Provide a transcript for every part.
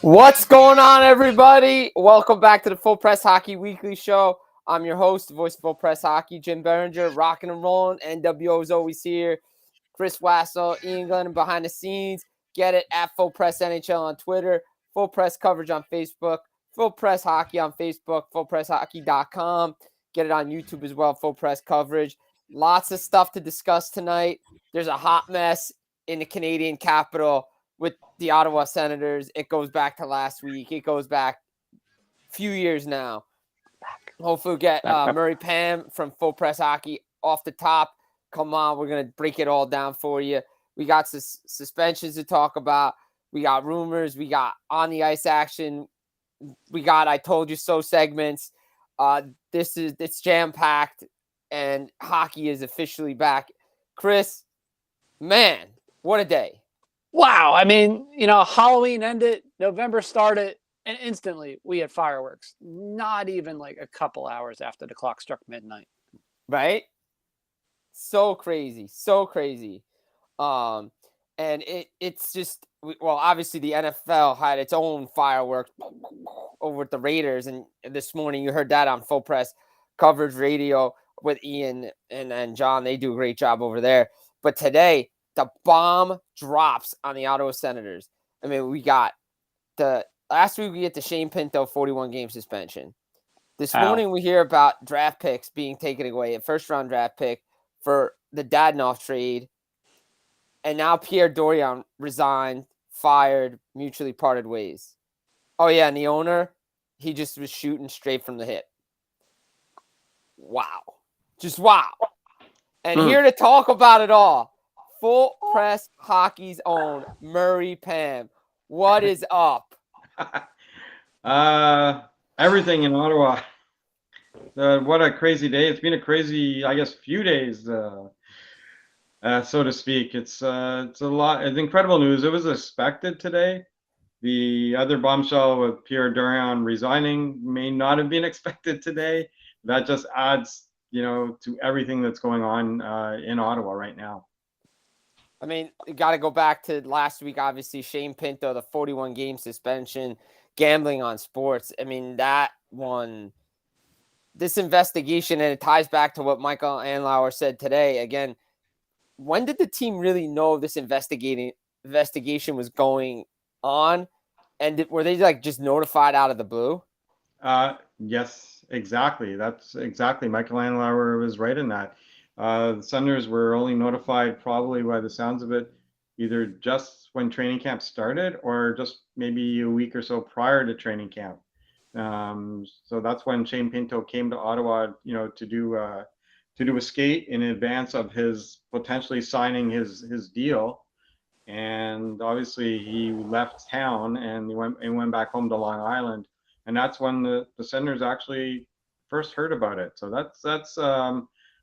What's going on, everybody? Welcome back to the Full Press Hockey Weekly Show. I'm your host, the voice of Full Press Hockey, Jim Berenger, rocking and rolling. NWO is always here. Chris Wassel, Ian Glenn behind the scenes. Get it at Full Press NHL on Twitter, Full Press Coverage on Facebook, Full Press Hockey on Facebook, FullPressHockey.com. Get it on YouTube as well, Full Press Coverage. Lots of stuff to discuss tonight. There's a hot mess in the Canadian capital with the Ottawa Senators. It goes back to last week. It goes back a few years now. Hopefully we'll get Murray Pam from Full Press Hockey off the top. Come on, we're going to break it all down for you. We got suspensions to talk about. We got rumors. We got on the ice action. We got I told you so segments. It's jam-packed, and hockey is officially back. Chris, man, what a day. Wow. I mean, Halloween ended, November started, and instantly we had fireworks. Not even like a couple hours after the clock struck midnight. Right? So crazy. So crazy. And it's just, well, obviously the NFL had its own fireworks over at the Raiders. And this morning you heard that on Full Press Coverage Radio with Ian and John. They do a great job over there. But today, the bomb drops on the Ottawa Senators. I mean, we got last week we get the Shane Pinto 41-game suspension. This morning we hear about draft picks being taken away, a first-round draft pick for the Dadonov trade. And now Pierre Dorion resigned, fired, mutually parted ways. Oh, yeah, and the owner, he just was shooting straight from the hip. Wow. Just wow. And here to talk about it all, Full Press Hockey's own Murray Pam. What is up? Everything in Ottawa. What a crazy day. It's been a crazy, I guess, few days, so to speak. It's a lot. It's incredible news. It was expected today. The other bombshell with Pierre Dorion resigning may not have been expected today. That just adds, to everything that's going on in Ottawa right now. I mean, you got to go back to last week, obviously, Shane Pinto, the 41-game suspension, gambling on sports. I mean, that one, this investigation, and it ties back to what Michael Andlauer said today. Again, when did the team really know this investigation was going on? And were they just notified out of the blue? Yes, exactly. That's exactly. Michael Andlauer was right in that. The Senators were only notified, probably by the sounds of it, either just when training camp started or just maybe a week or so prior to training camp. So that's when Shane Pinto came to Ottawa, to do a skate in advance of his potentially signing his deal. And obviously he left town and he went back home to Long Island. And that's when the Senators actually first heard about it. So that's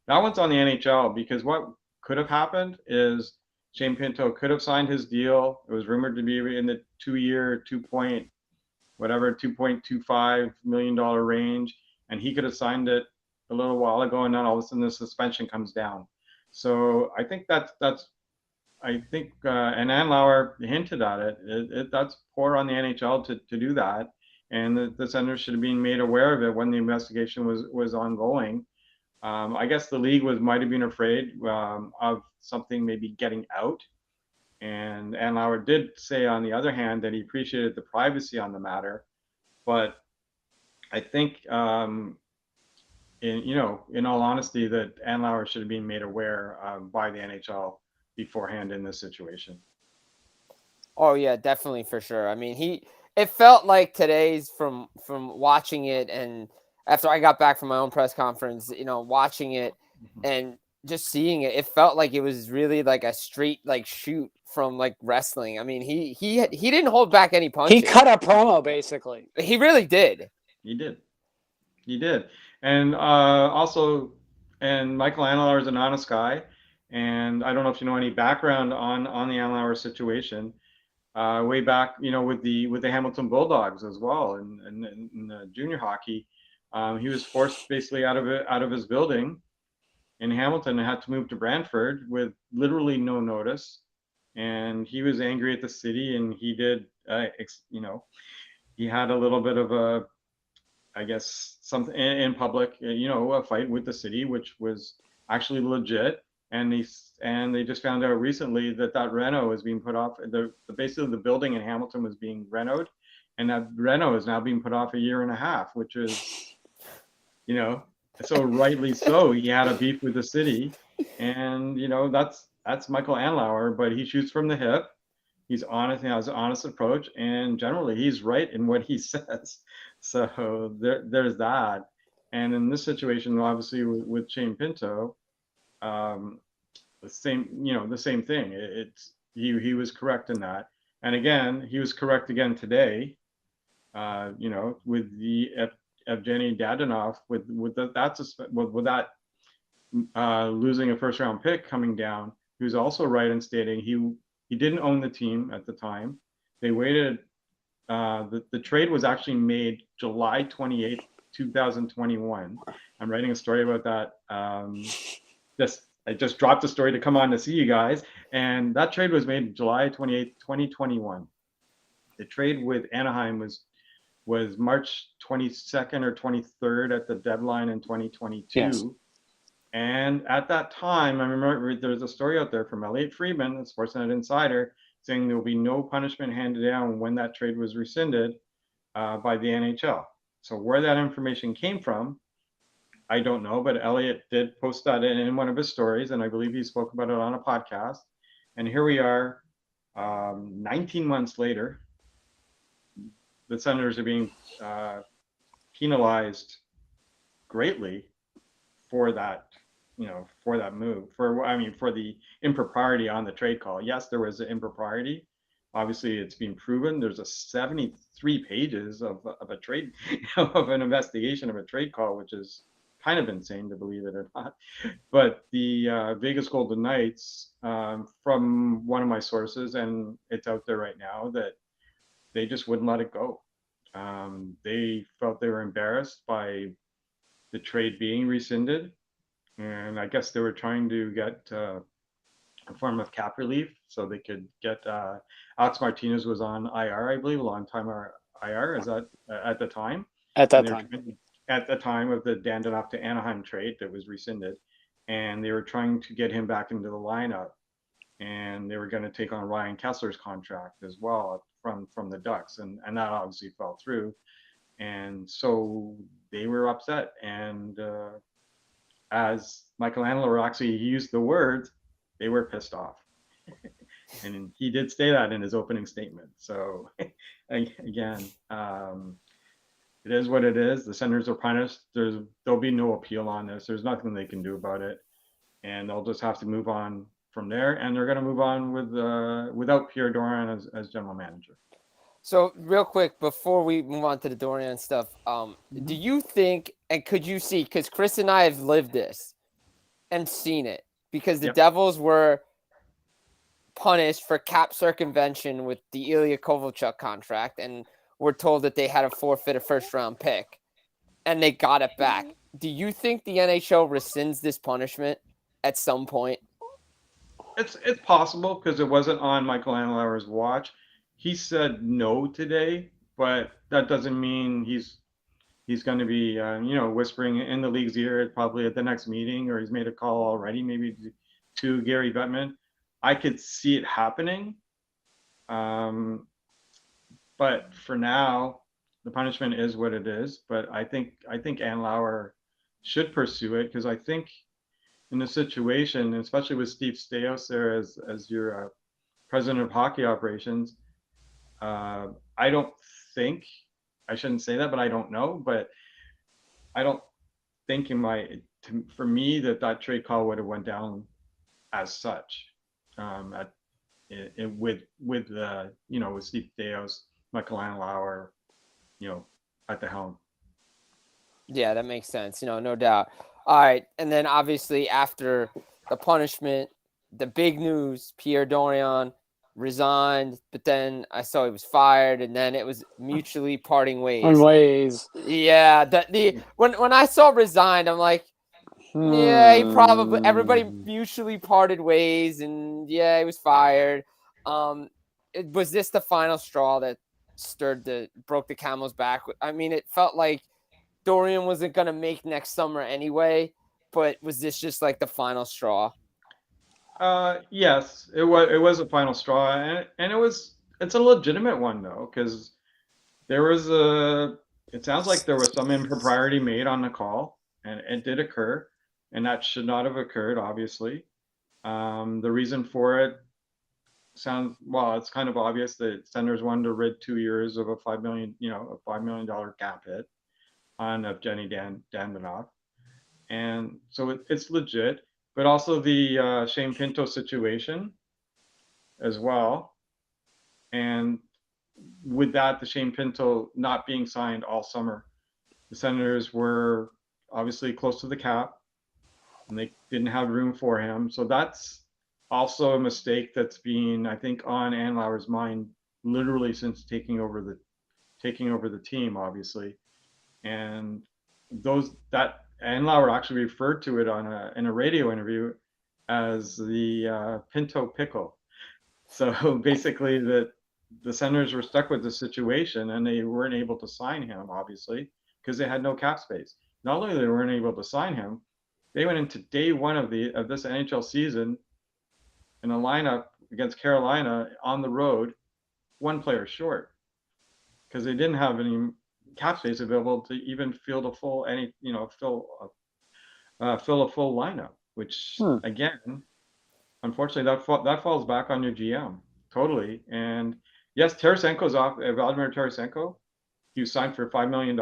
that one's on the NHL, because what could have happened is Shane Pinto could have signed his deal. It was rumored to be in the 2-year, $2.25 million range, and he could have signed it a little while ago, and then all of a sudden the suspension comes down. So I think and Andlauer hinted at it. That's poor on the NHL to do that, and the Senators should have been made aware of it when the investigation was ongoing. I guess the league might have been afraid of something maybe getting out. And Andlauer did say, on the other hand, that he appreciated the privacy on the matter. But I think, in all honesty, that Andlauer should have been made aware by the NHL beforehand in this situation. Oh, yeah, definitely, for sure. I mean, it felt like today's from watching it, and after I got back from my own press conference, watching it and just seeing it, it felt like it was really like a straight shoot from wrestling. I mean, he didn't hold back any punches. He cut a promo, basically. He really did. He did. And also, and Michael Andlauer is an honest guy, and I don't know if you know any background on the Andlauer situation. Way back, with the Hamilton Bulldogs as well, in junior hockey. He was forced basically out of his building in Hamilton and had to move to Brantford with literally no notice. and he was angry at the city, and he did, he had a little bit of a, I guess, something in public, a fight with the city, which was actually legit. And they just found out recently that reno is being put off. Basically the building in Hamilton was being renoed, and that reno is now being put off a year and a half, which is, so rightly so. He had a beef with the city, and that's Michael Andlauer, but he shoots from the hip. He's honest, he has an honest approach, and generally he's right in what he says. So there's that. And in this situation, obviously with Shane Pinto, the same thing. He was correct in that, and again, he was correct again today. With the Evgeny Dadonov, with that losing a first round pick coming down, he was also right in stating he didn't own the team at the time. They waited. The trade was actually made July 28th, 2021. I'm writing a story about that. I just dropped the story to come on to see you guys, and that trade was made July 28th, 2021. The trade with Anaheim was March 22nd or 23rd at the deadline in 2022. Yes. And at that time, I remember there's a story out there from Elliot Friedman, the Sportsnet insider, saying there will be no punishment handed down when that trade was rescinded by the NHL. So where that information came from, I don't know, but Elliot did post that in one of his stories, and I believe he spoke about it on a podcast. And here we are, 19 months later, the Senators are being penalized greatly for that, for that move, for the impropriety on the trade call. Yes, there was an impropriety. Obviously, it's been proven. There's a 73 pages of a trade, of an investigation of a trade call, which is kind of insane to believe it or not. But the Vegas Golden Knights, from one of my sources, and it's out there right now, that they just wouldn't let it go. They felt they were embarrassed by the trade being rescinded, and I guess they were trying to get a form of cap relief so they could get Alex Martinez was on IR, I believe, a long time IR. Is that at the time? At that time. At the time of the Dadonov to Anaheim trade that was rescinded, and they were trying to get him back into the lineup, and they were going to take on Ryan Kessler's contract as well from the Ducks, and that obviously fell through, and so they were upset. And as Michael Andlauer actually used the words, they were pissed off. And he did say that in his opening statement. So again, it is what it is. The Senators are punished. There'll be no appeal on this. There's nothing they can do about it, and they'll just have to move on from there. And they're going to move on without Pierre Dorion as general manager. So real quick before we move on to the Dorion stuff, do you think, and could you see, because Chris and I have lived this and seen it, because the Devils were punished for cap circumvention with the Ilya Kovalchuk contract, and we're told that they had to forfeit a first-round pick, and they got it back. Do you think the NHL rescinds this punishment at some point? It's possible, because it wasn't on Michael Andlauer's watch. He said no today, but that doesn't mean he's going to be whispering in the league's ear probably at the next meeting, or he's made a call already, maybe to Gary Bettman. I could see it happening. But for now, the punishment is what it is. But I think Andlauer should pursue it, because I think in the situation, especially with Steve Staios there as your president of hockey operations, I don't think, I shouldn't say that, but I don't know, but I don't think for me that trade call would have went down as such, with Steve Staios, Michael Andlauer, at the helm. Yeah, that makes sense. No doubt. All right. And then obviously after the punishment, the big news, Pierre Dorion resigned, but then I saw he was fired, and then it was mutually parting ways. Yeah. When I saw resigned, I'm like, yeah, he probably, everybody mutually parted ways, and yeah, he was fired. Was this the final straw that broke the camel's back? I mean, it felt like Dorion wasn't going to make next summer anyway, but was this just like the final straw? Yes, it was a final straw, and it's a legitimate one though, because there was it sounds like there was some impropriety made on the call, and it did occur, and that should not have occurred, obviously. The reason for it it's kind of obvious that Senators wanted to rid 2 years of a $5 million cap hit on Evgeny Dandanov. And so it's legit, but also the Shane Pinto situation as well. And with that, the Shane Pinto not being signed all summer, the Senators were obviously close to the cap, and they didn't have room for him. So that's also a mistake that's been, I think, on Andlauer's mind literally since taking over the team, obviously. And that Andlauer actually referred to it in a radio interview as the Pinto pickle. So basically, the Senators were stuck with the situation, and they weren't able to sign him, obviously, because they had no cap space. Not only they weren't able to sign him, they went into day one of this NHL season in a lineup against Carolina on the road, one player short, because they didn't have any cap space available to even fill a full lineup. Which again, unfortunately, that falls back on your GM totally. And yes, Tarasenko's off. Vladimir Tarasenko, he was signed for $5 million,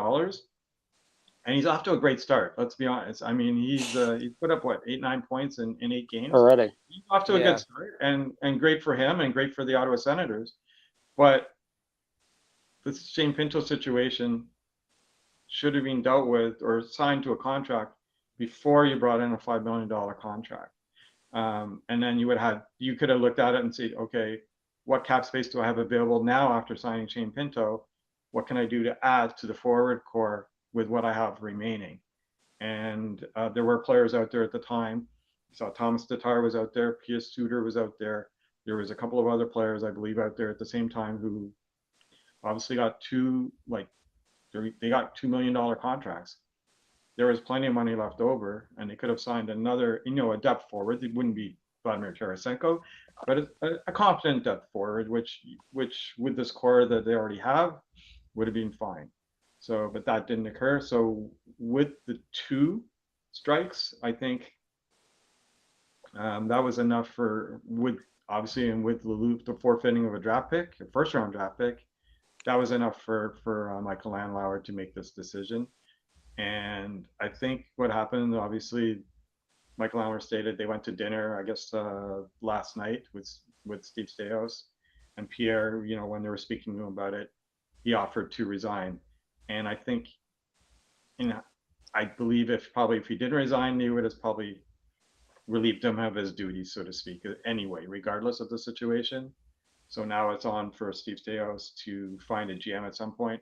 and he's off to a great start. Let's be honest. I mean, he's put up 8-9 points in 8 games already. He's off to a good start, and great for him, and great for the Ottawa Senators. But the Shane Pinto situation should have been dealt with or signed to a contract before you brought in a $5 million contract. And then you could have looked at it and said, okay, what cap space do I have available now after signing Shane Pinto? What can I do to add to the forward core with what I have remaining? And there were players out there at the time. You saw Thomas Tatar was out there, Pierre Suter was out there. There was a couple of other players, I believe, out there at the same time who obviously got they got $2 million contracts. There was plenty of money left over, and they could have signed another, a depth forward. It wouldn't be Vladimir Tarasenko, but a competent depth forward, which with this core that they already have, would have been fine. So, but that didn't occur. So with the 2 strikes, I think that was enough with the forfeiting of a first round draft pick, that was enough for Michael Andlauer to make this decision. And I think what happened, obviously, Michael Andlauer stated they went to dinner, I guess, last night with Steve Staios and Pierre. When they were speaking to him about it, he offered to resign. And I think, I believe if he didn't resign, they would have probably relieved him of his duties, so to speak, anyway, regardless of the situation. So now it's on for Steve Staios to find a GM at some point.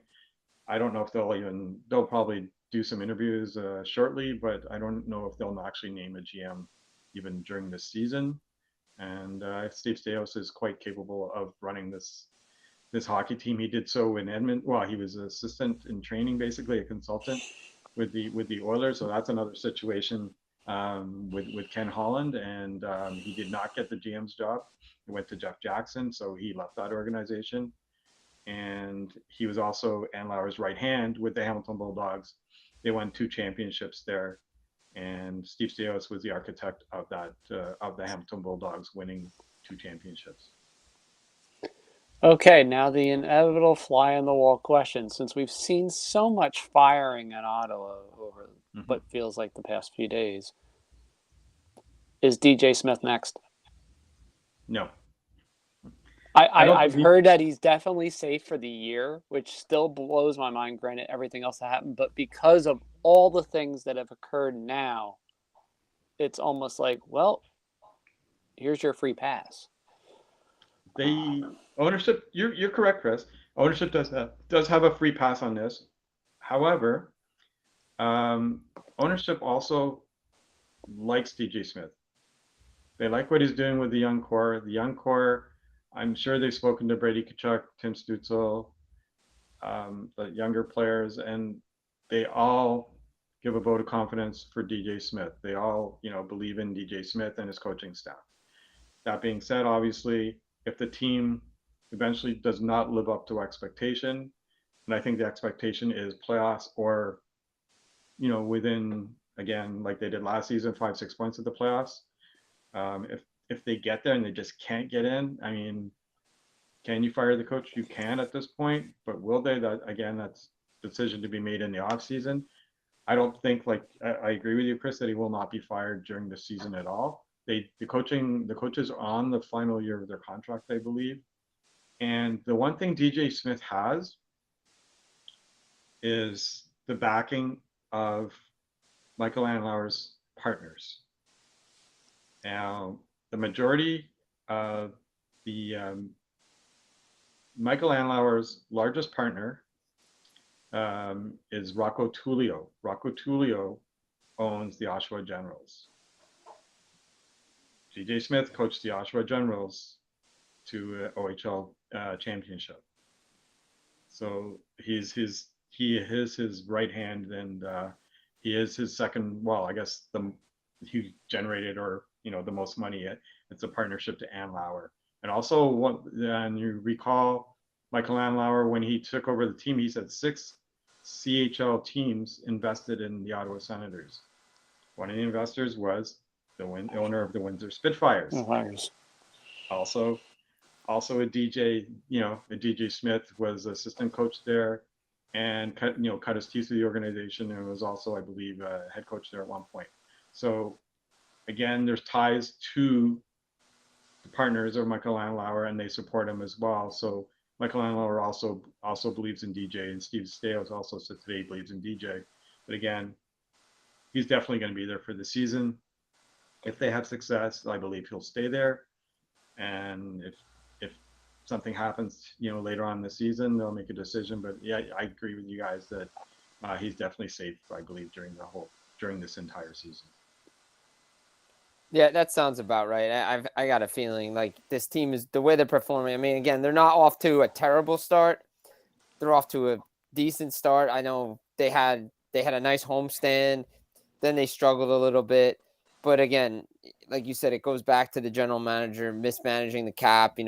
I don't know if they'll probably do some interviews shortly, but I don't know if they'll actually name a GM even during this season. And Steve Staios is quite capable of running this hockey team. He did so in Edmonton. Well, he was an assistant in training, basically a consultant with the Oilers. So that's another situation with Ken Holland, and he did not get the GM's job. He went to Jeff Jackson, so he left that organization. And he was also Andlauer's right hand with the Hamilton Bulldogs. They won 2 championships there, and Steve Staios was the architect of that of the Hamilton Bulldogs winning 2 championships. Okay, now the inevitable fly on the wall question. Since we've seen so much firing in Ottawa over what feels like the past few days, is DJ Smith next? No. I've heard that he's definitely safe for the year, which still blows my mind, granted everything else that happened. But because of all the things that have occurred now, it's almost like, well, here's your free pass. The ownership, you're correct, Chris. Ownership does have a free pass on this. However, ownership also likes DJ Smith. They like what he's doing with the young core. The young core I'm sure they've spoken to Brady Tkachuk, Tim Stützle, the younger players, and they all give a vote of confidence for DJ Smith. They all, believe in DJ Smith and his coaching staff. That being said, obviously, if the team eventually does not live up to expectation, and I think the expectation is playoffs or, within, again, like they did last season, 5-6 points at the playoffs. If they get there and they just can't get in, I mean, can you fire the coach? You can at this point, but will they? That again, that's a decision to be made in the off season. I don't think I agree with you, Chris, that he will not be fired during the season at all. The coaches are on the final year of their contract, I believe. And the one thing DJ Smith has is the backing of Michael Andlauer's partners. Now, the majority of the Michael Andlauer's largest partner is Rocco Tullio. Rocco Tullio owns the Oshawa Generals. DJ Smith coached the Oshawa Generals to OHL championship. So he is his right hand, and he is his second. Well, I guess he generated the most money. It's a partnership to Andlauer. And also, and you recall Michael Andlauer, when he took over the team, he said 6 CHL teams invested in the Ottawa Senators. One of the investors was the owner of the Windsor Spitfires. Also a DJ Smith was assistant coach there and cut his teeth to the organization, and was also, I believe, head coach there at one point. So again, there's ties to the partners of Michael Andlauer, and they support him as well. So Michael Andlauer also believes in DJ, and Steve Staios also said today he believes in DJ. But again, he's definitely going to be there for the season. If they have success, I believe he'll stay there. And if something happens, later on in the season, they'll make a decision. But yeah, I agree with you guys that he's definitely safe, I believe, during this entire season. Yeah, that sounds about right. I got a feeling like this team is the way they're performing. I mean, again, they're not off to a terrible start. They're off to a decent start. I know they had a nice homestand, then they struggled a little bit. But again, like you said, it goes back to the general manager mismanaging the cap.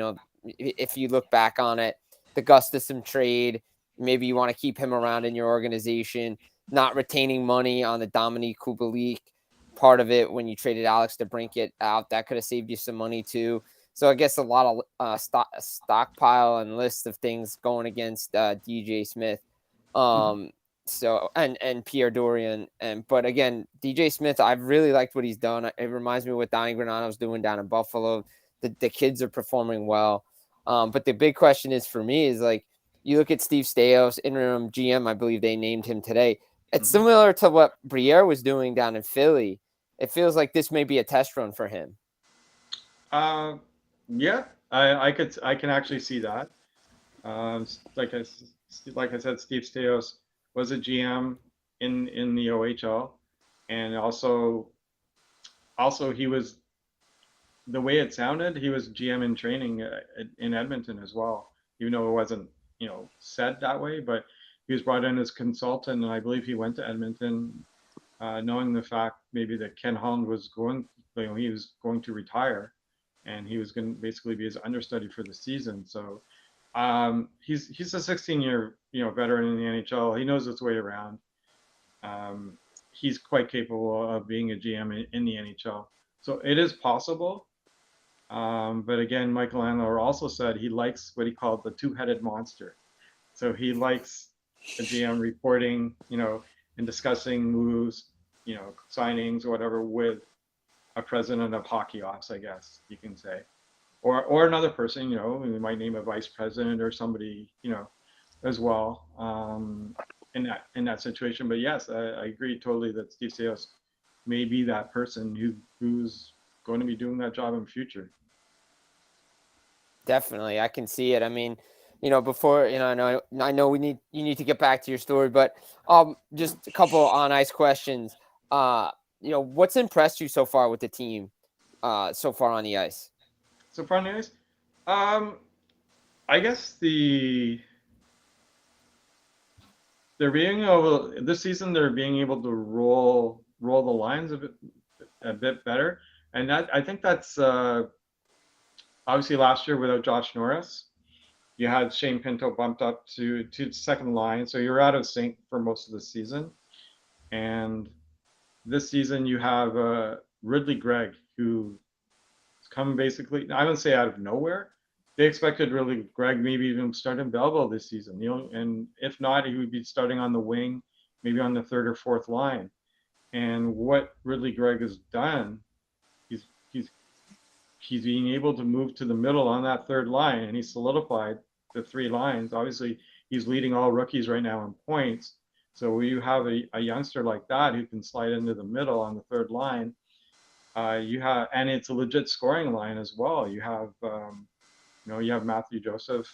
If you look back on it, the Gustafsson trade, maybe you want to keep him around in your organization, not retaining money on the Dominique Kubalik part of it when you traded Alex DeBrincat out. That could have saved you some money too. So I guess a lot of stockpile and list of things going against DJ Smith. So and Pierre Dorion, but again, DJ Smith, I've really liked what he's done. It reminds me of what Donnie Granato's doing down in Buffalo. The kids are performing well. But the big question is for me is like, you look at Steve Staios, interim GM, I believe they named him today. It's similar to what Pierre was doing down in Philly. It feels like this may be a test run for him. Yeah, I can actually see that. Like I said, Steve Staios was a GM in the OHL, and also he was, the way it sounded, he was GM in training in Edmonton as well, even though it wasn't said that way. But he was brought in as consultant, and I believe he went to Edmonton knowing the fact maybe that Ken Holland was he was going to retire, and he was going to basically be his understudy for the season. So he's a 16-year veteran in the NHL. He knows his way around. He's quite capable of being a GM in the NHL. So it is possible. But again, Michael Andlauer also said he likes what he called the two-headed monster. So he likes a GM reporting, and discussing moves, signings or whatever with a president of hockey ops, I guess you can say. Or another person, we might name a vice president or somebody, as well, in that situation. But yes, I agree totally that Steve Staios may be that person who's going to be doing that job in the future. Definitely, I can see it. I mean, before I know you need to get back to your story, but just a couple on ice questions. What's impressed you so far with the team, so far on the ice? So far on the ice, I guess they're being able this season. They're being able to roll the lines a bit better, and I think that's obviously last year without Josh Norris, you had Shane Pinto bumped up to second line, so you're out of sync for most of the season. And this season you have Ridley Gregg, who's come basically, I wouldn't say out of nowhere. They expected Ridley Gregg maybe even start in Belleville this season, and if not, he would be starting on the wing, maybe on the third or fourth line. And what Ridley Gregg has done, he's he's he's being able to move to the middle on that third line, and he's solidified the three lines. Obviously, he's leading all rookies right now in points. So when you have a youngster like that who can slide into the middle on the third line, you have, and it's a legit scoring line as well. You have, you have Matthew Joseph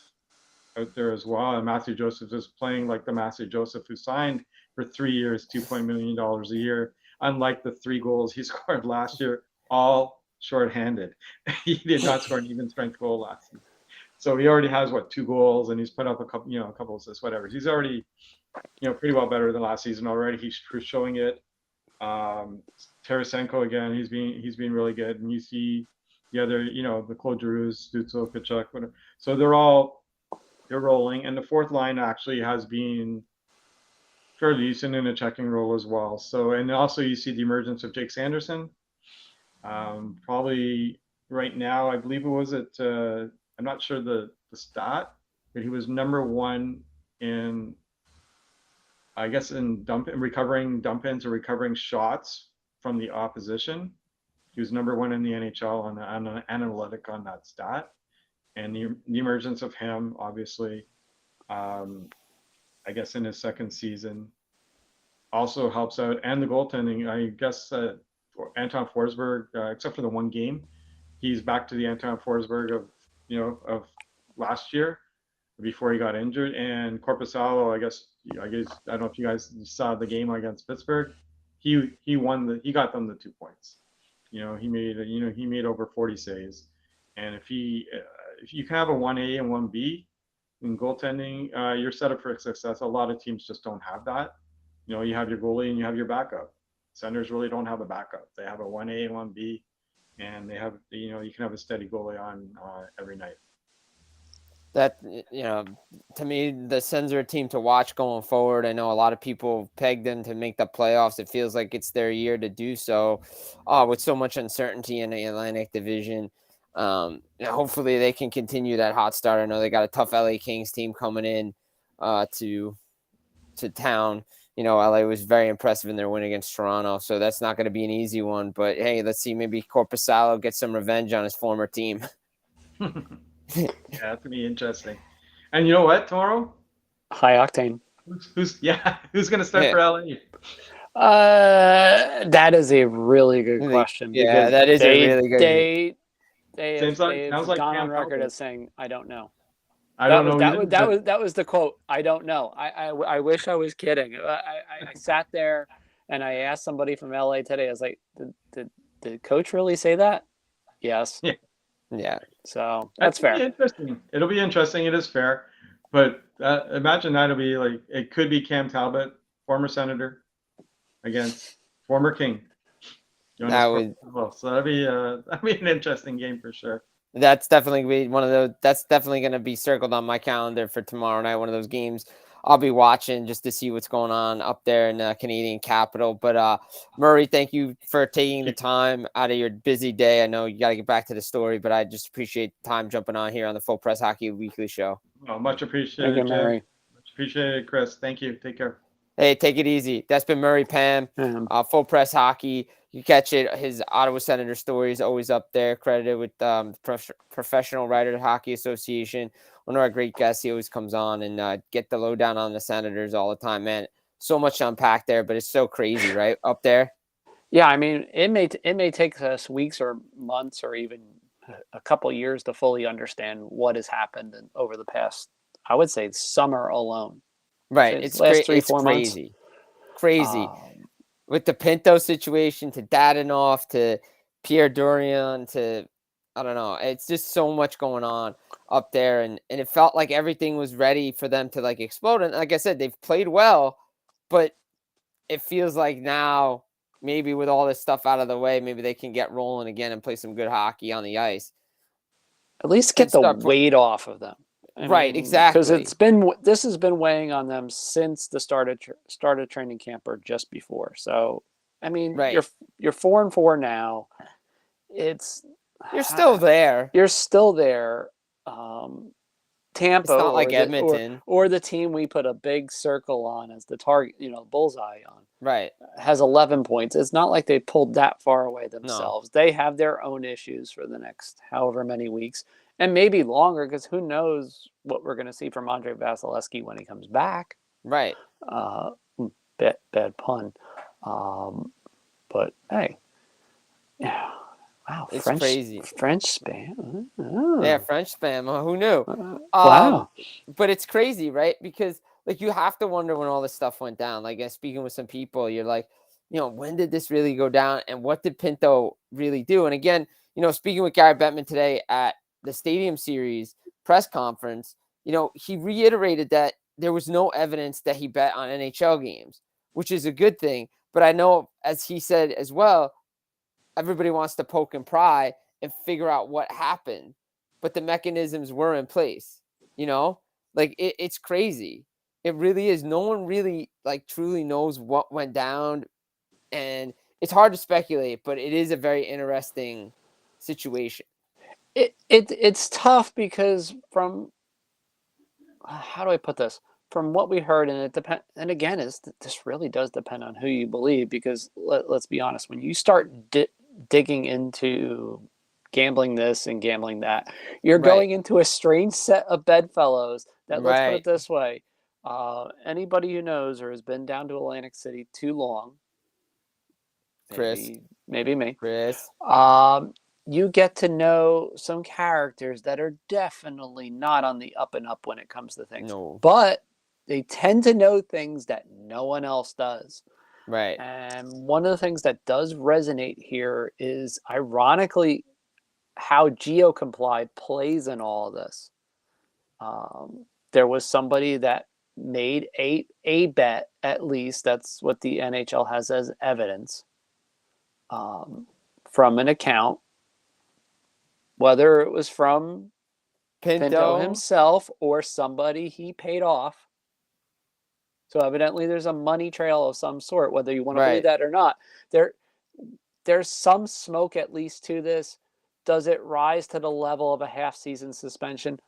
out there as well, and Matthew Joseph is playing like the Matthew Joseph who signed for 3 years, $2 million a year. Unlike the 3 goals he scored last year, all shorthanded. He did not score an even strength goal last season. So he already has 2 goals, and he's put up a couple assists, whatever. He's already, pretty well better than last season already. He's showing it. Tarasenko again, he's been really good, and you see the other, the Claude Giroux, Stützle, Kachuk, whatever. So they're rolling, and the fourth line actually has been fairly decent in a checking role as well. So, and also you see the emergence of Jake Sanderson. Probably right now, I believe it was I'm not sure the stat, but he was number 1 in, I guess, in recovering dump ins or recovering shots from the opposition. He was number 1 in the NHL on an analytic on that stat. And the emergence of him, obviously, I guess in his second season, also helps out. And the goaltending, I guess, Anton Forsberg, except for the one game, he's back to the Anton Forsberg of last year before he got injured. And Korpisalo, I guess I don't know if you guys saw the game against Pittsburgh. He got them the 2 points. He made over 40 saves. And if you can have a 1A and 1B in goaltending, you're set up for success. A lot of teams just don't have that. You have your goalie and you have your backup. Centers really don't have a backup. They have a 1A and 1B, and they have, you can have a steady goalie on every night. That, to me, the Sens are a team to watch going forward. I know a lot of people pegged them to make the playoffs. It feels like it's their year to do so, with so much uncertainty in the Atlantic Division. Hopefully they can continue that hot start. I know they got a tough LA Kings team coming in to town. LA was very impressive in their win against Toronto, so that's not going to be an easy one. But hey, let's see, maybe Korpisalo gets some revenge on his former team. Yeah, that's gonna be interesting. And you know what, tomorrow? High octane. Who's gonna start for LA? That is a really good question. Yeah, that is a really good. They've gone on record as saying, "I don't know." I don't know. That was the quote. I don't know. I wish I was kidding. I sat there and I asked somebody from LA today. I was like, "Did coach really say that?" Yes. Yeah. So that's fair. Interesting. It'll be interesting. It is fair, but imagine that'll be like, it could be Cam Talbot, former Senator, against former King. So that'd be an interesting game for sure. That's definitely be one of those. That's definitely going to be circled on my calendar for tomorrow night. One of those games I'll be watching just to see what's going on up there in the Canadian capital. But Murray, thank you for taking the time out of your busy day. I know you got to get back to the story, but I just appreciate the time jumping on here on the Full Press Hockey Weekly Show. Oh, much appreciated, Thank you, Murray. Much appreciated, Chris. Thank you. Take care. Hey, take it easy. That's been Murray Pam, Full Press Hockey. You catch it. His Ottawa Senator story is always up there, credited with Professional Writers Hockey Association. One of our great guests, he always comes on and get the lowdown on the Senators all the time, man. So much to unpack there, but it's so crazy, right, up there? Yeah, I mean, it may take us weeks or months or even a couple years to fully understand what has happened over the past, I would say, summer alone. Right, it's last 3-4 months. Crazy. With the Pinto situation, to Dadonov, to Pierre Dorion, to I don't know. It's just so much going on up there, and it felt like everything was ready for them to like explode. And like I said, they've played well, but it feels like now maybe with all this stuff out of the way, maybe they can get rolling again and play some good hockey on the ice. At least get the weight off of them. Right, exactly. Because this has been weighing on them since the start of training camp or just before. So, I mean, right. you're 4-4 now. You're still there. You're still there. Tampa, it's not like Edmonton, or the team we put a big circle on as the target, bullseye on. Right. Has 11 points. It's not like they pulled that far away themselves. No. They have their own issues for the next however many weeks, and maybe longer, because who knows what we're going to see from Andre Vasilevsky when he comes back. Right. Bad pun. But hey, yeah. Wow, it's crazy. French spam. Oh. Yeah, French spam. Oh, who knew? Wow. But it's crazy, right? Because like you have to wonder when all this stuff went down. Like speaking with some people, you're like, when did this really go down, and what did Pinto really do? And again, speaking with Gary Bettman today at the Stadium Series press conference, he reiterated that there was no evidence that he bet on NHL games, which is a good thing. But I know, as he said as well, everybody wants to poke and pry and figure out what happened, but the mechanisms were in place, like it's crazy. It really is. No one really like truly knows what went down, and it's hard to speculate, but it is a very interesting situation. It's tough because how do I put this? From what we heard, and it depend, and again, this really does depend on who you believe, because let's be honest, when you start digging into gambling this and gambling that, you're going into a strange set of bedfellows that, let's put it this way, anybody who knows or has been down to Atlantic City too long, maybe me, Chris, you get to know some characters that are definitely not on the up and up when it comes to things. No. But they tend to know things that no one else does. Right. And one of the things that does resonate here is, ironically, how GeoComply plays in all of this. There was somebody that made a bet, at least that's what the NHL has as evidence, from an account, whether it was from Pinto himself or somebody he paid off. So evidently there's a money trail of some sort, whether you want to believe that or not. There's some smoke at least to this. Does it rise to the level of a half-season suspension?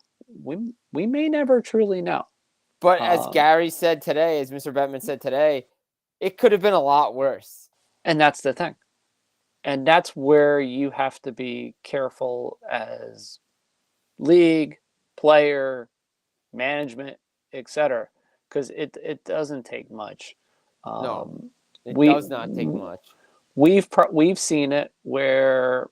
We may never truly know. But as Gary said today, as Mr. Bettman said today, it could have been a lot worse. And that's the thing. And that's where you have to be careful as league, player, management, etc., because it doesn't take much. No, it does not take much. We've seen it where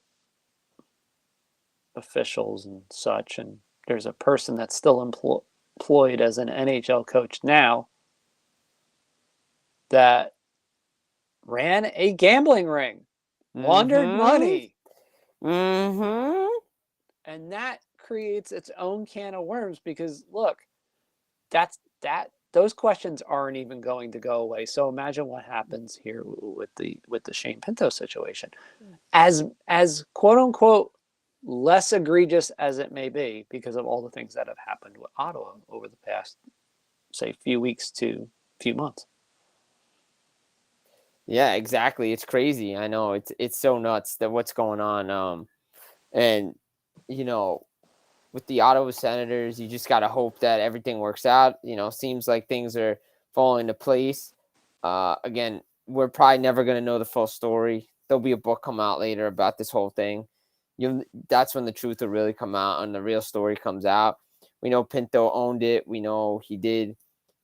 officials and such, and there's a person that's still employed as an NHL coach now that ran a gambling ring, laundered money. Mm-hmm. And that creates its own can of worms, because look, those questions aren't even going to go away. So imagine what happens here with the Shane Pinto situation. As quote unquote less egregious as it may be, because of all the things that have happened with Ottawa over the past, say, few weeks to few months. Yeah, exactly. It's crazy. I know it's so nuts that what's going on. And with the Ottawa Senators, you just got to hope that everything works out. Seems like things are falling into place. Again, we're probably never going to know the full story. There'll be a book come out later about this whole thing. That's when the truth will really come out and the real story comes out. We know Pinto owned it. We know he did.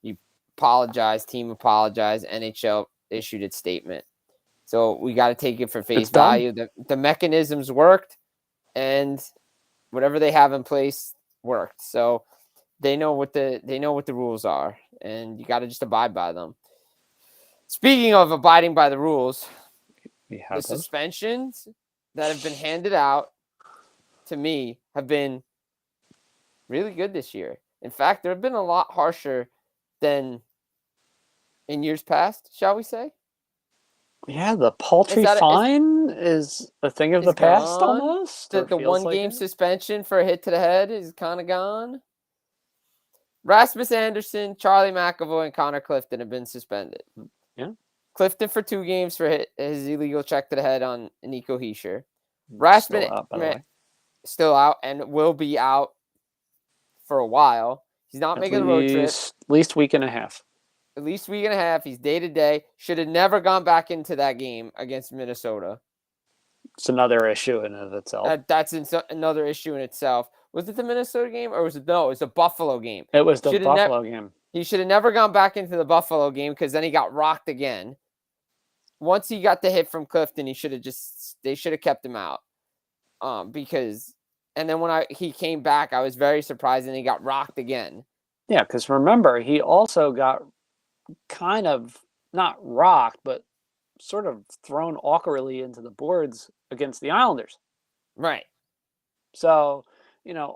He apologized. Team apologized. NHL issued its statement. So we got to take it for face value. The mechanisms worked, and whatever they have in place worked. So they know what the rules are, and you got to just abide by them. Speaking of abiding by the rules, the suspensions that have been handed out to me, have been really good this year. In fact, they've been a lot harsher than in years past, shall we say? Yeah, the paltry fine is a thing of the past gone. almost. The one game suspension for a hit to the head is kind of gone. Rasmus Anderson, Charlie McAvoy, and Connor Clifton have been suspended. Yeah. Clifton for 2 games for his illegal check to the head on Nico Hischier. Rasmus still out, by the way. Still out and will be out for a while. He's not making the road trip. At least week and a half. At least week and a half. He's day to day. Should have never gone back into that game against Minnesota. It's another issue in and of itself. That's another issue in itself. Was it the Minnesota game or was it no? It was the Buffalo game. It was the Buffalo game. He should have never gone back into the Buffalo game because then he got rocked again. Once he got the hit from Clifton, they should have kept him out. And then when he came back, I was very surprised and he got rocked again. Yeah, because remember, he also got kind of not rocked, but sort of thrown awkwardly into the boards against the Islanders. Right. So,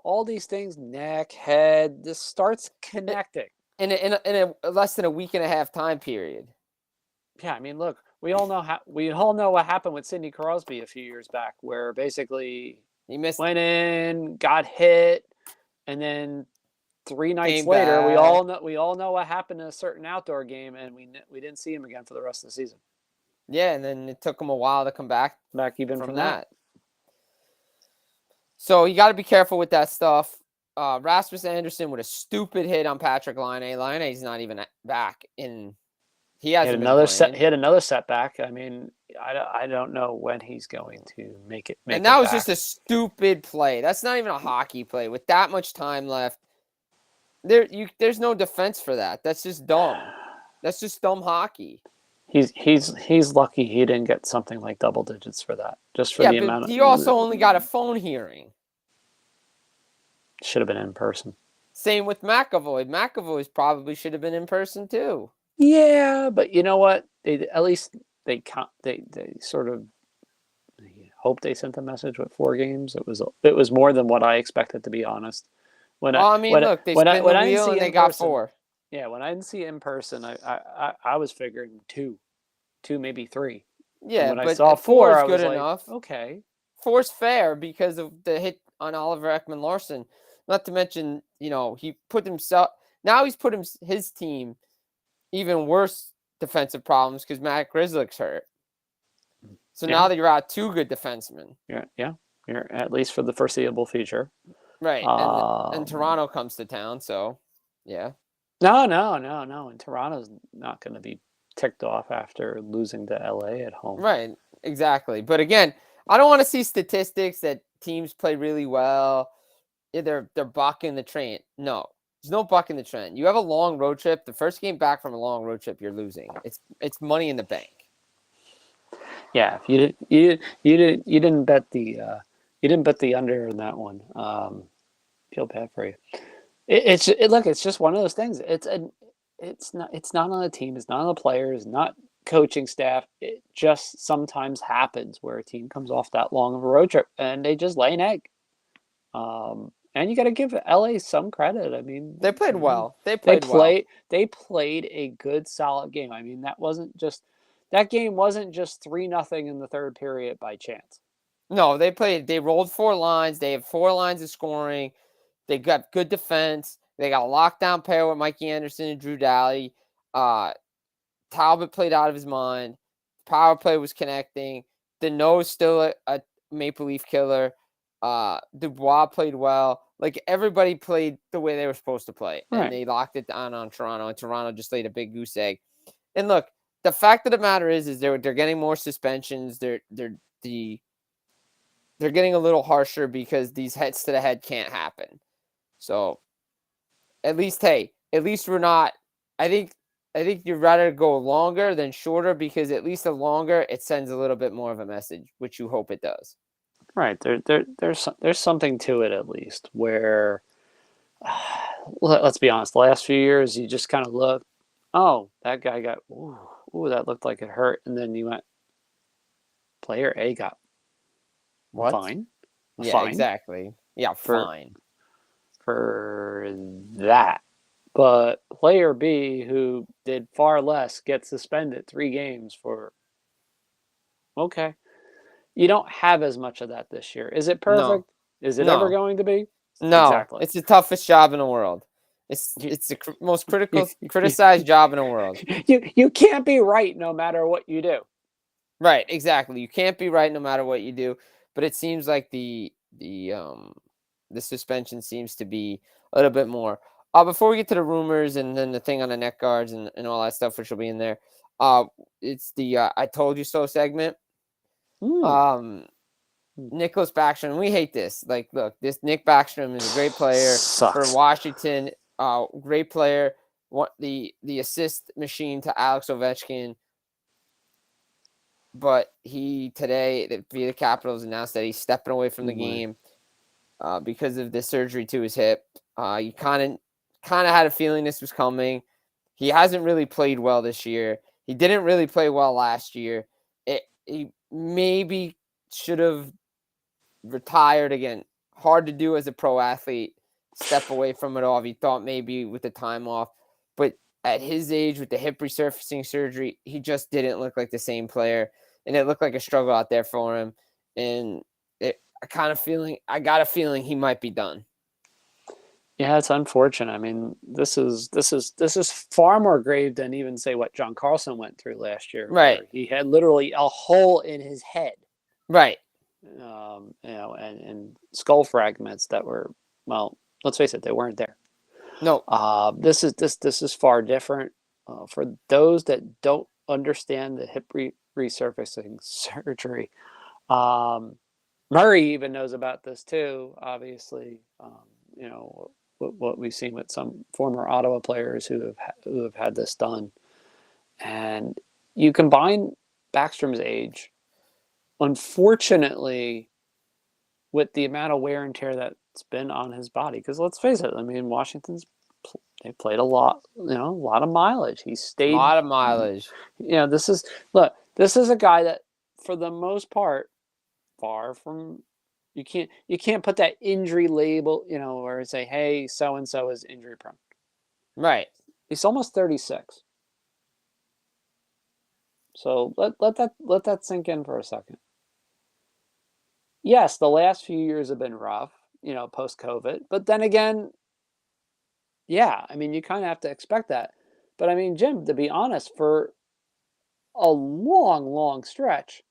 all these things, neck, head, this starts connecting. In a less than a week and a half time period. Yeah, I mean, look, we all know what happened with Sidney Crosby a few years back, where basically he went in, got hit, and then 3 nights later, we all know what happened in a certain outdoor game, and we didn't see him again for the rest of the season. Yeah, and then it took him a while to come back even from that. So you got to be careful with that stuff. Rasmus Anderson with a stupid hit on Patrick Laine. Laine's not even back in. He had another setback. I mean, I don't know when he's going to make it. And that was just a stupid play. That's not even a hockey play with that much time left. There's no defense for that. That's just dumb. That's just dumb hockey. He's lucky he didn't get something like double digits for that. Just for the amount of. He also only got a phone hearing. Should have been in person. Same with McAvoy. McAvoy's probably should have been in person too. Yeah, but you know what? They sort of hope they sent a message with 4 games. It was more than what I expected, to be honest. Look, they spin the wheel and they got 4. Yeah, when I didn't see it in person, I was figuring 2, maybe 3. Yeah, when but I saw 4, I was good like, enough. Okay, 4's fair because of the hit on Oliver Ekman-Larsson. Not to mention, he put himself. Now he's put his team even worse defensive problems because Matt Grzelcyk's hurt. So now that you're out 2 good defensemen. Yeah, you're at least for the foreseeable future. Right, and Toronto comes to town, so yeah. No, and Toronto's not going to be ticked off after losing to LA at home. Right, exactly. But again, I don't want to see statistics that teams play really well. They're bucking the trend. No, there's no bucking the trend. You have a long road trip. The first game back from a long road trip, you're losing. It's money in the bank. Yeah, if you didn't bet the under in that one. Feel bad for you. It's just one of those things. It's not on the team. It's not on the players. Not coaching staff. It just sometimes happens where a team comes off that long of a road trip and they just lay an egg. And you got to give LA some credit. I mean, they played well. They played a good, solid game. I mean, that game wasn't just 3-0 in the third period by chance. No, they rolled 4 lines. They have 4 lines of scoring. They got good defense. They got a lockdown pair with Mikey Anderson and Drew Doughty. Talbot played out of his mind. Power play was connecting. Deneau's still a Maple Leaf killer. Dubois played well. Like, everybody played the way they were supposed to play. And they locked it down on Toronto. And Toronto just laid a big goose egg. And look, the fact of the matter is they're getting more suspensions. They're getting a little harsher because these heads to the head can't happen. So at least we're not. I think you'd rather go longer than shorter because at least the longer it sends a little bit more of a message, which you hope it does. Right. There's something to it at least where, let's be honest, the last few years you just kind of look, oh, that guy got, ooh, that looked like it hurt. And then you went, player A got what? Fine. Yeah, fine. exactly. Yeah, fine. For that. But player B, who did far less, gets suspended 3 games for. Okay. You don't have as much of that this year. Is it No. perfect? Is it ever No. going to be? No. Exactly. It's the toughest job in the world. It's the most criticized job in the world. You can't be right no matter what you do. Right, exactly. You can't be right no matter what you do. But it seems like the suspension seems to be a little bit more. Before we get to the rumors and then the thing on the neck guards and all that stuff, which will be in there. It's the I told you so segment. Nicholas Backstrom, we hate this. Like, look, this Nick Backstrom is a great player for Washington. Great player. What the assist machine to Alex Ovechkin. But he today, via the Capitals, announced that he's stepping away from the game because of the surgery to his hip. You kind of had a feeling this was coming. He hasn't really played well this year. He didn't really play well last year. He maybe should have retired again. Hard to do as a pro athlete. Step away from it all. He thought maybe with the time off. But at his age, with the hip resurfacing surgery, he just didn't look like the same player. And it looked like a struggle out there for him. And I got a feeling he might be done. Yeah, it's unfortunate. I mean, this is far more grave than even say what John Carlson went through last year. Right. He had literally a hole in his head. Right. And skull fragments that were, well, let's face it, they weren't there. No. This is far different. For those that don't understand the hip resurfacing surgery, Murray even knows about this too. Obviously, what we've seen with some former Ottawa players who have had this done, and you combine Backstrom's age, unfortunately, with the amount of wear and tear that's been on his body. Because let's face it, I mean, they played a lot of mileage. He stayed a lot of mileage. This is a guy that, for the most part, far from. You can't put that injury label, or say, hey, so and so is injury prone. Right. He's almost 36. So let that sink in for a second. Yes, the last few years have been rough, post COVID. But then again, yeah, I mean, you kind of have to expect that. But I mean, Jim, to be honest, for a long, long stretch,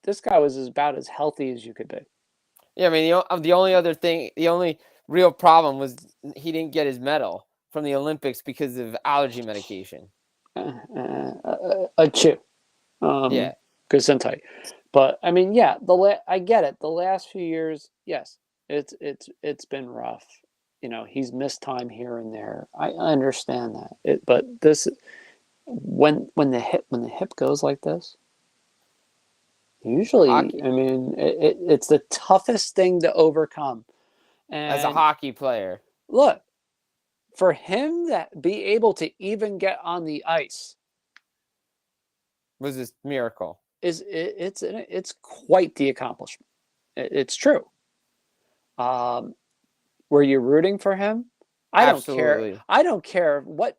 this guy was about as healthy as you could be. Yeah, I mean, the only real problem was he didn't get his medal from the Olympics because of allergy medication. Yeah. Gesundheit. But I mean, yeah, I get it. The last few years, yes, it's been rough. He's missed time here and there. I understand that. But this, when the hip goes like this, usually, Hockey. I mean, it's the toughest thing to overcome. And as a hockey player, look, for him to be able to even get on the ice was this miracle. It's quite the accomplishment. It's true. Were you rooting for him? Absolutely. Don't care. I don't care what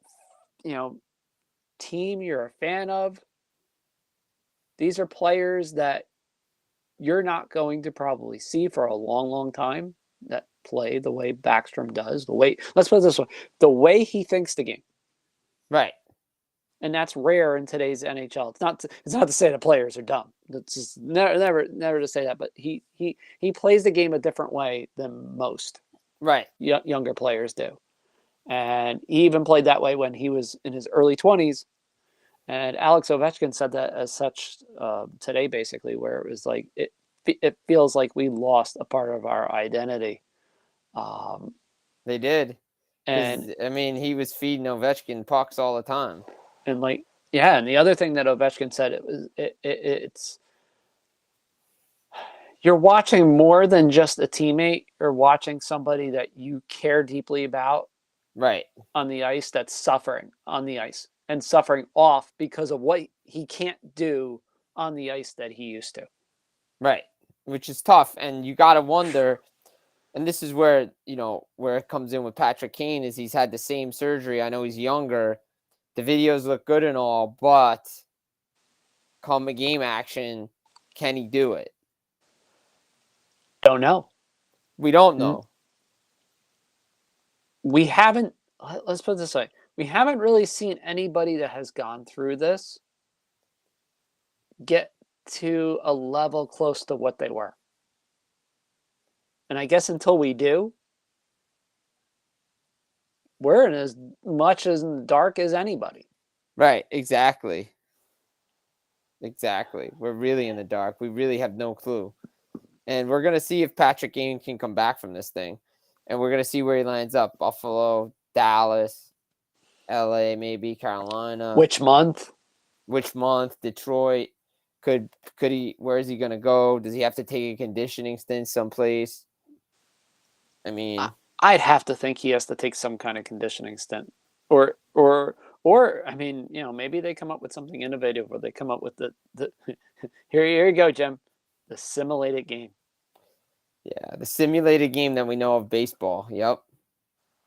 team you're a fan of. These are players that you're not going to probably see for a long, long time that play the way Backstrom does. Let's put it this way: the way he thinks the game. Right. And that's rare in today's NHL. It's not to say that players are dumb. It's just never to say that. But he plays the game a different way than most younger players do. And he even played that way when he was in his early 20s. And Alex Ovechkin said that as such today, basically, where it was like it feels like we lost a part of our identity. They did. And I mean, he was feeding Ovechkin pucks all the time. And and the other thing that Ovechkin said, it's you're watching more than just a teammate. You're watching somebody that you care deeply about, right, on the ice, that's suffering on the ice and suffering off because of what he can't do on the ice that he used to. Right. which is tough. And you got to wonder, and this is where, where it comes in with Patrick Kane, is he's had the same surgery. I know he's younger. The videos look good and all, but come a game action, can he do it? Don't know. We don't know. We haven't, let's put it this way. We haven't really seen anybody that has gone through this get to a level close to what they were. And I guess until we do, we're in as much as in the dark as anybody. Right, exactly. Exactly. We're really in the dark. We really have no clue. And we're going to see if Patrick Kane can come back from this thing. And we're going to see where he lands up. Buffalo, Dallas, LA, maybe Carolina. Which month? Detroit. Could he, where is he going to go? Does he have to take a conditioning stint someplace? I mean, I'd have to think he has to take some kind of conditioning stint, or I mean, maybe they come up with something innovative, or they come up with the here you go, Jim, the simulated game. Yeah, the simulated game that we know of baseball. Yep.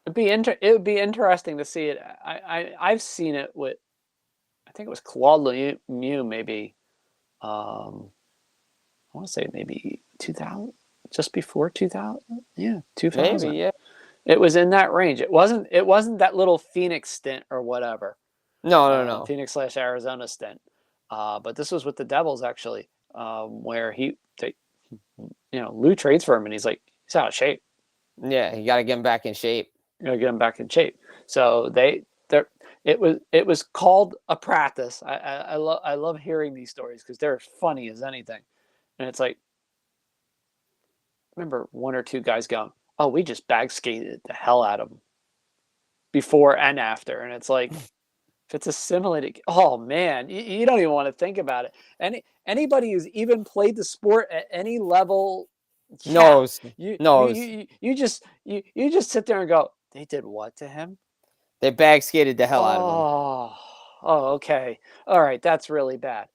It would be interesting to see it. I've seen it with, I think it was Claude Lemieux, maybe. I want to say maybe 2000. Just before 2000, 2000. Maybe, yeah. It was in that range. It wasn't that little Phoenix stint or whatever. No. Phoenix/Arizona stint. But this was with the Devils, actually, where Lou trades for him, and he's out of shape. Yeah, you got to get him back in shape. So it was called a practice. I love hearing these stories because they're funny as anything, and it's like, I remember one or two guys going, "Oh, we just bag skated the hell out of them before and after," and it's like, if it's a simulated, oh man, you don't even want to think about it. Anybody who's even played the sport at any level knows. You just sit there and go, they did what to him? They bag skated the hell out of him. Oh, okay, all right, that's really bad.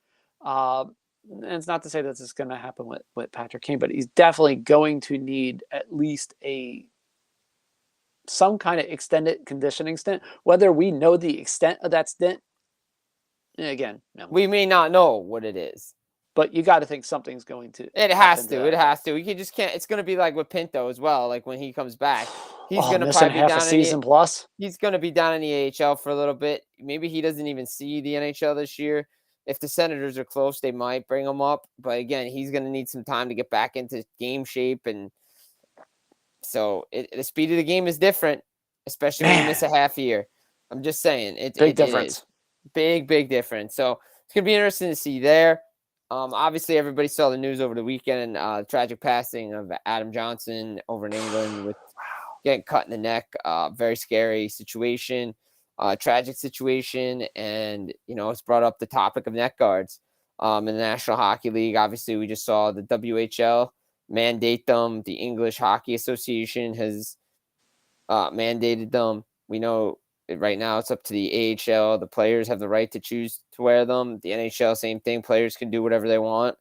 And it's not to say that this is going to happen with Patrick Kane, but he's definitely going to need at least some kind of extended conditioning stint. Whether we know the extent of that stint, again, no. We may not know what it is. But you got to think something's going to. It has to. You just can't. It's going to be like with Pinto as well. Like when he comes back, he's going to probably be half down a season plus. He's going to be down in the AHL for a little bit. Maybe he doesn't even see the NHL this year. If the Senators are close, they might bring him up. But again, he's going to need some time to get back into game shape. And so the speed of the game is different, especially when you miss a half year. I'm just saying. Big difference. Big difference. So it's going to be interesting to see there. Obviously, everybody saw the news over the weekend, tragic passing of Adam Johnson over in England with getting cut in the neck. Very scary situation. Tragic situation, and it's brought up the topic of neck guards in the National Hockey League. Obviously, we just saw the WHL mandate them. The English Hockey Association has mandated them. We know right now it's up to the AHL. The players have the right to choose to wear them. The NHL, same thing. Players can do whatever they want.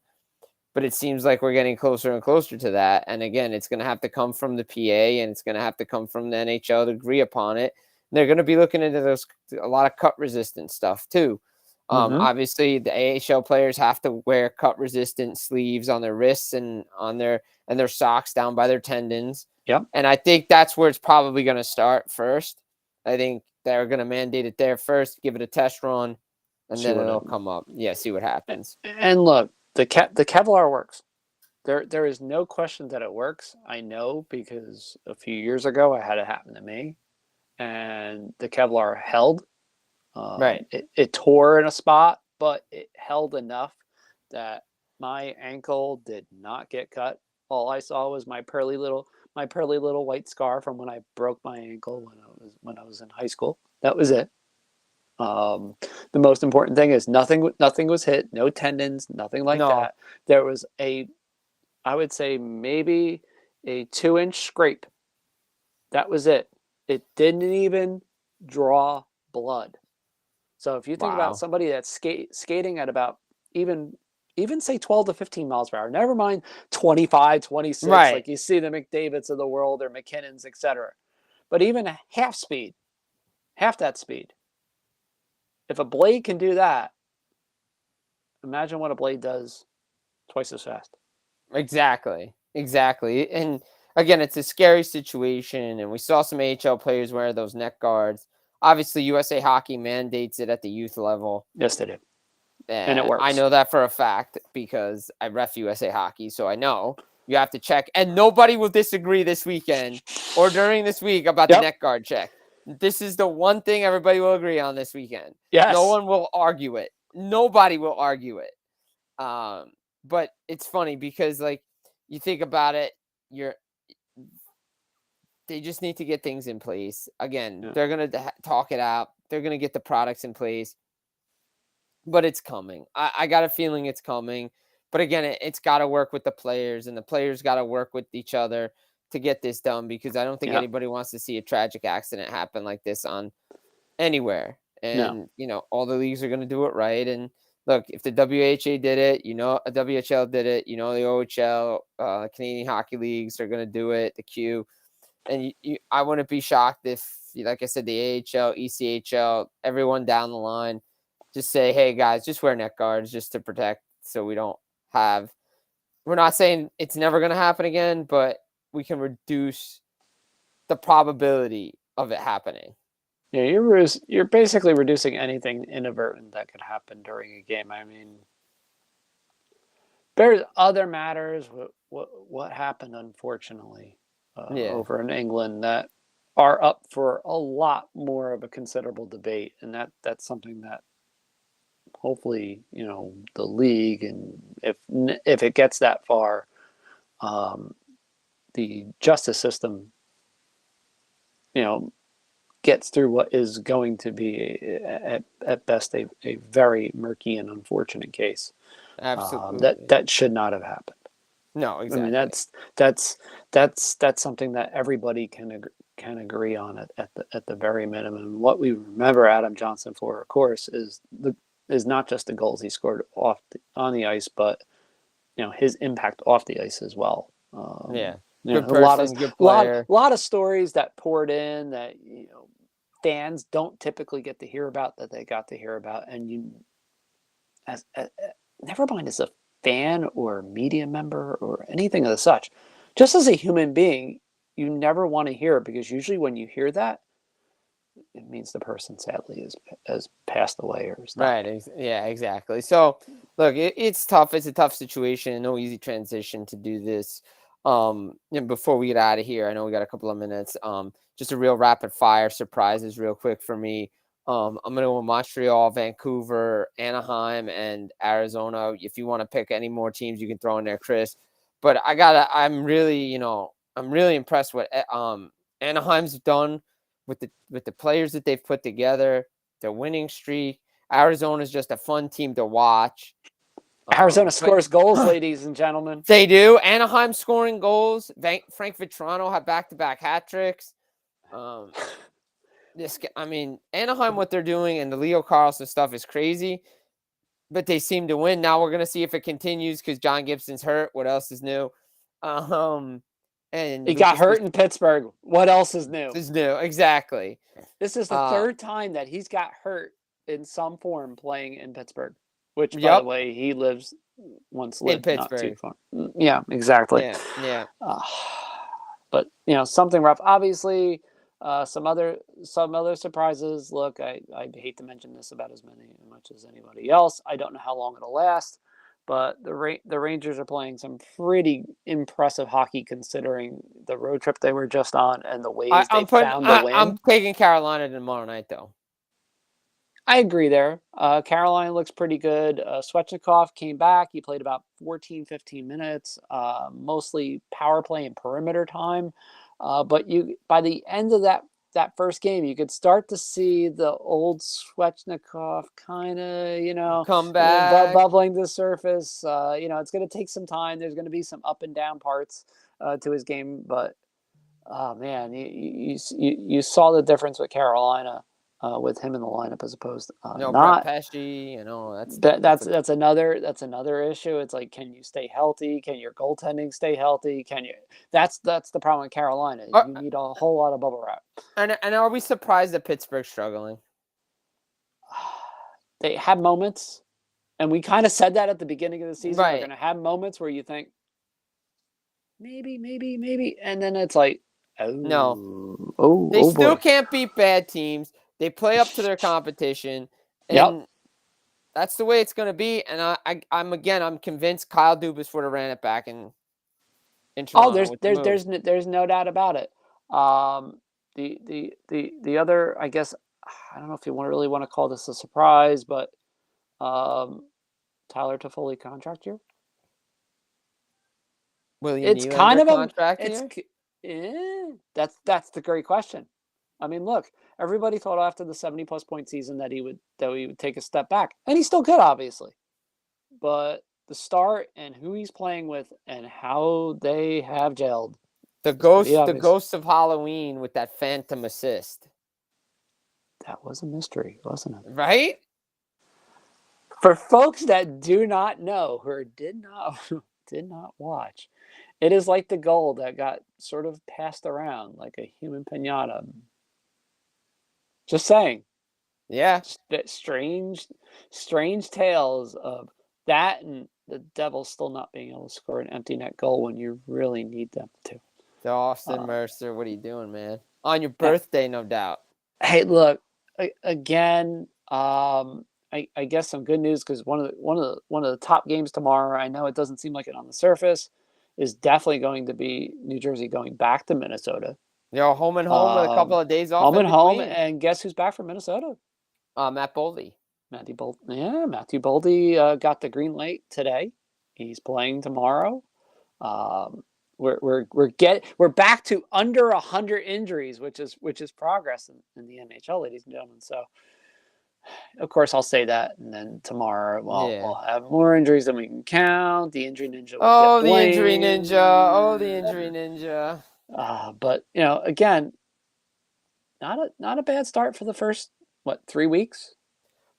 But it seems like we're getting closer and closer to that. And again, it's going to have to come from the PA, and it's going to have to come from the NHL to agree upon it. They're going to be looking into a lot of cut resistant stuff too. Obviously, the AHL players have to wear cut resistant sleeves on their wrists and on their socks down by their tendons. Yep. And I think that's where it's probably going to start first. I think they're going to mandate it there first, give it a test run, and then it'll come up. Yeah, see what happens. And look, the Kevlar works. There is no question that it works. I know because a few years ago I had it happen to me. And the Kevlar held. Right. It tore in a spot, but it held enough that my ankle did not get cut. All I saw was my pearly little white scar from when I broke my ankle when I was in high school. That was it. The most important thing is nothing was hit, no tendons, nothing like that. There was I would say maybe a 2-inch scrape. That was it. It didn't even draw blood. So if you think about somebody that's skating at about even even say 12 to 15 miles per hour. Never mind 25, 26, Right. like you see the McDavids of the world or McKinnons, etc. But even a half that speed. If a blade can do that, imagine what a blade does twice as fast. Exactly. And again, it's a scary situation. And we saw some AHL players wear those neck guards. Obviously, USA Hockey mandates it at the youth level. Yes, they do. And it works. I know that for a fact because I ref USA Hockey, so I know you have to check. And nobody will disagree this weekend or during this week about the neck guard check. This is the one thing everybody will agree on this weekend. Yes. No one will argue it. Nobody will argue it. But it's funny because, like, you think about it, they just need to get things in place. Again, they're going to talk it out. They're going to get the products in place. But it's coming. I got a feeling it's coming. But again, it's got to work with the players, and the players got to work with each other to get this done, because I don't think anybody wants to see a tragic accident happen like this on anywhere. And, all the leagues are going to do it right. And look, if the WHA did it, a WHL did it, the OHL, Canadian Hockey Leagues are going to do it, the Q. And I wouldn't be shocked if, like I said, the AHL, ECHL, everyone down the line, just say, hey, guys, just wear neck guards just to protect, so we don't have – we're not saying it's never going to happen again, but we can reduce the probability of it happening. Yeah, you're basically reducing anything inadvertent that could happen during a game. I mean, there's other matters, what happened, unfortunately, over in England that are up for a lot more of a considerable debate, and that's something that hopefully, the league, and if it gets that far, the justice system, gets through what is going to be at best a very murky and unfortunate case. Absolutely. That should not have happened. No, exactly. I mean, that's something that everybody can agree on at the very minimum. What we remember Adam Johnson for, of course, is not just the goals he scored on the ice, but his impact off the ice as well. Good person, good player. A lot of stories that poured in that fans don't typically get to hear about that they got to hear about, and never mind as a fan or media member or anything of the such, just as a human being, you never want to hear it, because usually when you hear that, it means the person sadly has passed away or is not. Right. Yeah, exactly. So look, it's tough. It's a tough situation. No easy transition to do this. And before we get out of here, I know we got a couple of minutes. Just a real rapid fire surprises real quick for me. I'm going to go Montreal, Vancouver, Anaheim, and Arizona. If you want to pick any more teams, you can throw in there, Chris. But I'm really impressed with Anaheim's done with the players that they've put together, their winning streak. Arizona's just a fun team to watch. Arizona scores goals, ladies and gentlemen. They do. Anaheim scoring goals. Frank Vitrano had back-to-back hat tricks. Anaheim, what they're doing and the Leo Carlson stuff is crazy, but they seem to win. Now we're gonna see if it continues because John Gibson's hurt. What else is new? And he got hurt in Pittsburgh. What else is new? Is new, exactly. This is the third time that he's got hurt in some form playing in Pittsburgh. Which, by the way, he once lived in not Pittsburgh. too far. Yeah, exactly. Yeah. But something rough. Obviously, some other surprises. Look, I hate to mention this about as much as anybody else. I don't know how long it'll last, but the Rangers are playing some pretty impressive hockey considering the road trip they were just on and the ways they found the win. I'm taking Carolina tomorrow night, though. I agree there. Carolina looks pretty good. Svechnikov came back. He played about 14, 15 minutes, mostly power play and perimeter time. But by the end of that first game, you could start to see the old Svechnikov kind of, come back, bubbling to the surface. It's going to take some time. There's going to be some up and down parts to his game. But, man, you saw the difference with Carolina. with him in the lineup as opposed to No, not. Brett Pesci, That's another issue. It's like, can you stay healthy? Can your goaltending stay healthy? Can you? That's the problem in Carolina. You need a whole lot of bubble wrap. And are we surprised that Pittsburgh's struggling? They have moments, and we kind of said that at the beginning of the season. Right. They're going to have moments where you think maybe, and then it's like, They still boy. can't beat bad teams. They play up to their competition, and that's the way it's going to be. And I'm convinced Kyle Dubas would have ran it back in Toronto. There's no doubt about it. The other, I guess, I don't know if you really want to call this a surprise, but Tyler Toffoli contract year. It's kind of contract year. That's the great question. I mean, look, everybody thought after the 70+ point season that he would take a step back, and he still could, obviously. But the start and who he's playing with and how they have gelled. The ghost of Halloween with that phantom assist. That was a mystery, wasn't it? Right? For folks that do not know or did not watch, it is like the goal that got sort of passed around like a human piñata. Just saying. Yeah. Strange tales of that and the Devils still not being able to score an empty net goal when you really need them to. So Austin Mercer, what are you doing, man? On your birthday, no doubt. Hey, look, again, I guess some good news because one of the top games tomorrow, I know it doesn't seem like it on the surface, is definitely going to be New Jersey going back to Minnesota. Home and home with a couple of days off. Home and home, and guess who's back from Minnesota? Matt Boldy. Matthew Boldy got the green light today. He's playing tomorrow. We're back to under 100 injuries, which is progress in the NHL, ladies and gentlemen. So, of course, I'll say that, and then tomorrow, we'll have more injuries than we can count. The injury ninja. The injury ninja. But again, not a bad start for the first 3 weeks.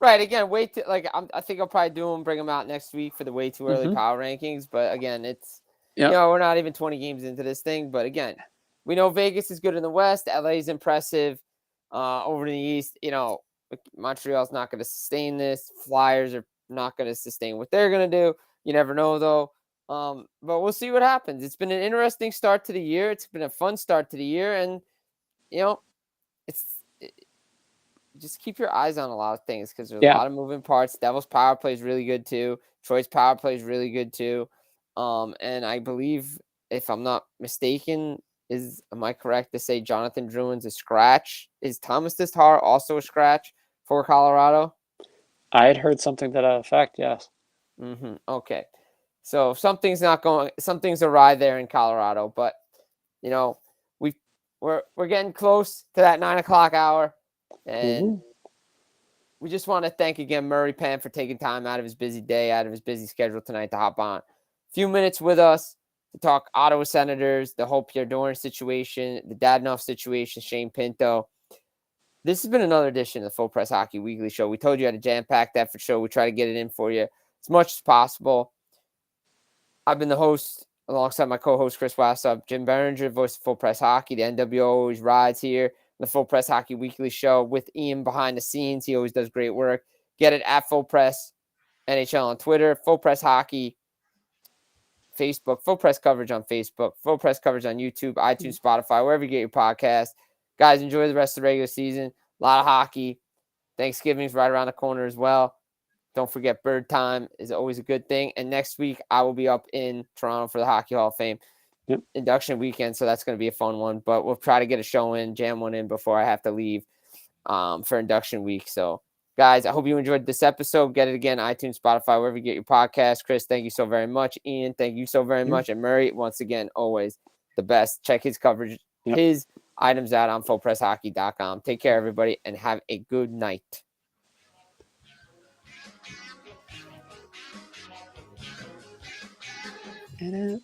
Right. Again, I think I'll probably do them, bring them out next week for the way too early power rankings. But again, it's we're not even 20 games into this thing. But again, we know Vegas is good in the West. LA is impressive over in the East. Montreal's not going to sustain this. Flyers are not going to sustain what they're going to do. You never know, though. But we'll see what happens. It's been an interesting start to the year. It's been a fun start to the year. And, just keep your eyes on a lot of things because there's a lot of moving parts. Devils' power play is really good, too. Troy's power play is really good, too. And I believe, if I'm not mistaken, am I correct to say Jonathan Drouin's a scratch? Is Thomas Tatar also a scratch for Colorado? I had heard something to that effect, yes. Okay. So something's awry there in Colorado, but we're getting close to that 9:00 hour, and we just want to thank again Murray Penn for taking time out of his busy day, out of his busy schedule tonight to hop on a few minutes with us to talk Ottawa Senators, the whole Pierre Dorion situation, the Dadonov situation, Shane Pinto. This has been another edition of the Full Press Hockey Weekly Show. We told you had a jam-packed effort show. We try to get it in for you as much as possible. I've been the host alongside my co-host Chris Wassop, Jim Berenger, voice of Full Press Hockey. The NWO always rides here. The Full Press Hockey Weekly Show with Ian behind the scenes. He always does great work. Get it at Full Press NHL on Twitter, Full Press Hockey Facebook, Full Press coverage on Facebook, Full Press coverage on YouTube, iTunes, Spotify, wherever you get your podcast. Guys, enjoy the rest of the regular season. A lot of hockey. Thanksgiving's right around the corner as well. Don't forget bird time is always a good thing. And next week, I will be up in Toronto for the Hockey Hall of Fame induction weekend. So that's going to be a fun one. But we'll try to get a show in, jam one in before I have to leave for induction week. So, guys, I hope you enjoyed this episode. Get it again, iTunes, Spotify, wherever you get your podcast. Chris, thank you so very much. Ian, thank you so very much. And Murray, once again, always the best. Check his coverage, his items out on fullpresshockey.com. Take care, everybody, and have a good night. And